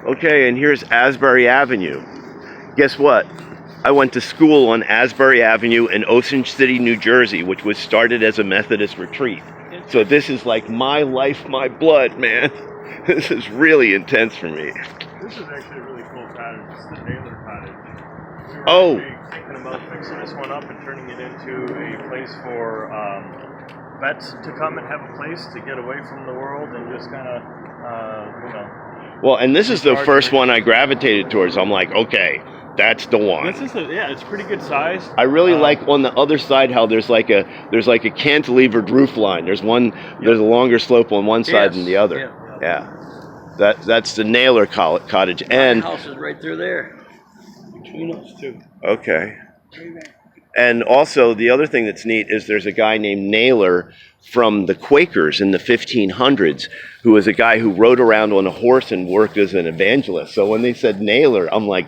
Okay, and here's Asbury Avenue. Guess what? I went to school on Asbury Avenue in Ocean City, New Jersey, which was started as a Methodist retreat. So this is like my life, my blood, man. This is really intense for me. This is actually a really cool cottage. It's the Naylor Cottage. We were Oh. thinking about fixing this one up and turning it into a place for vets to come and have a place to get away from the world and just kind of, Well, and this is the first one I gravitated towards. I'm like, okay, that's the one. This is it's pretty good size. I really like on the other side how there's like a cantilevered roof line. There's a longer slope on one side than the other. Yeah. That's the Naylor Cottage. And the house is right through there. Between us two. Okay. And also the other thing that's neat is there's a guy named Naylor from the Quakers in the 1500s who was a guy who rode around on a horse and worked as an evangelist. So when they said Naylor, I'm like,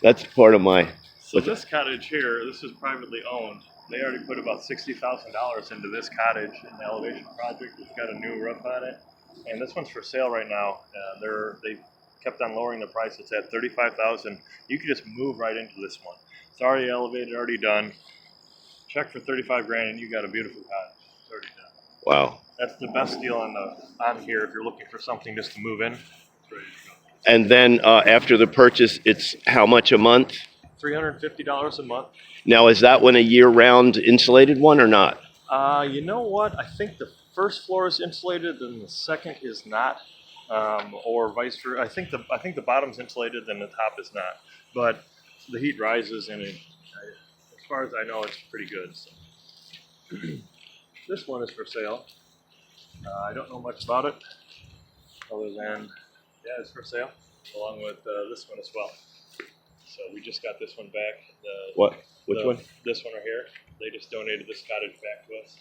that's part of my... So this cottage here, this is privately owned. They already put about $60,000 into this cottage in the elevation project. It's got a new roof on it. And this one's for sale right now. They kept on lowering the price. It's at $35,000. You could just move right into this one. It's already elevated, already done. Check for 35 grand and you got a beautiful cottage. It's already done. Wow. That's the best deal on here if you're looking for something just to move in. It's ready to go. And then after the purchase, it's how much a month? $350 a month. Now, is that one a year-round insulated one or not? You know what? I think the first floor is insulated, then the second is not, or vice versa. I think the bottom's insulated, then the top is not. But the heat rises, and as far as I know, it's pretty good. So. This one is for sale. I don't know much about it, other than it's for sale, along with this one as well. So we just got this one back. Which one? This one right here. They just donated this cottage back to us.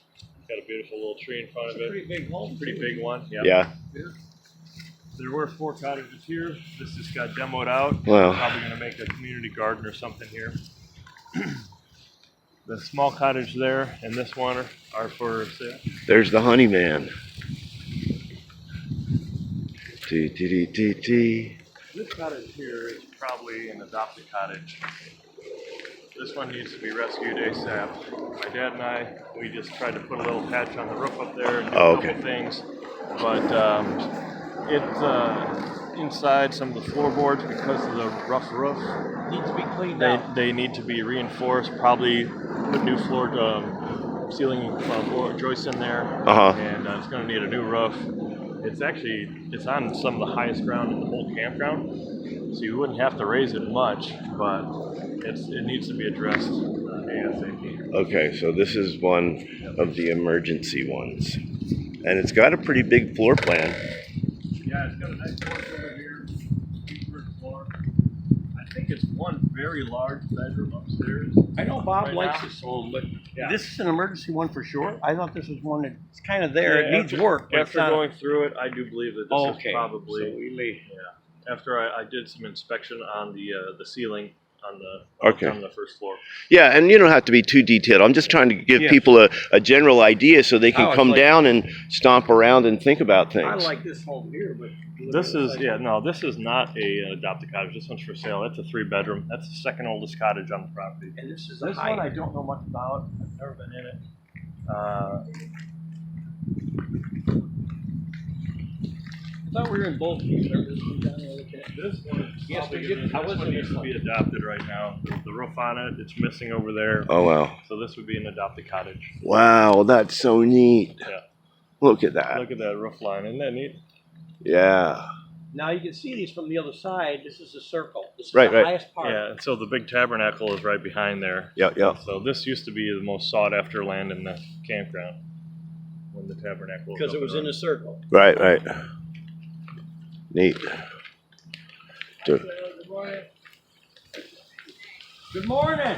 Got a beautiful little tree in front of it. Pretty big home. Pretty big one. Yeah. There were 4 cottages here. This just got demoed out. Wow. Probably going to make a community garden or something here. The small cottage there and this one are for sale. There's the Honeyman. This cottage here is probably an adopted cottage. This one needs to be rescued ASAP. My dad and I, we just tried to put a little patch on the roof up there and do a couple things. But it's inside some of the floorboards because of the rough roof. Needs to be cleaned out. They need to be reinforced, probably put new floor ceiling floor joists in there. And it's going to need a new roof. It's on some of the highest ground in the whole campground, so you wouldn't have to raise it much, but it needs to be addressed ASAP. Okay, so this is one of the emergency ones, and it's got a pretty big floor plan. Yeah, it's got a nice porch over here, first floor. I think it's one very large bedroom upstairs. I know Bob Right likes now. this home, but Yeah. this is an emergency one for sure. I thought this was one that's kind of there. Yeah, It needs work. But After going through it, I do believe that this is probably. So we may. After I did some inspection on the ceiling on the first floor. Yeah, and you don't have to be too detailed. I'm just trying to give people a general idea so they can come down and stomp around and think about things. I like this home here, but This is not an adopted cottage. This one's for sale. It's a 3-bedroom. That's the second oldest cottage on the property. And this is This one I don't know much about. I've never been in it. I thought we were in both. This one is probably needs to be adopted right now. The roof on it, it's missing over there. Oh, wow. So this would be an adopted cottage. Wow, that's so neat. Yeah. Look at that. Look at that roof line. Isn't that neat? Yeah. Now you can see these from the other side. This is a circle. This is Right, the right. highest part. Yeah, and so the big tabernacle is right behind there. Yeah. So this used to be the most sought after land in the campground when the tabernacle Because it was in a circle. Right. Neat. Good morning.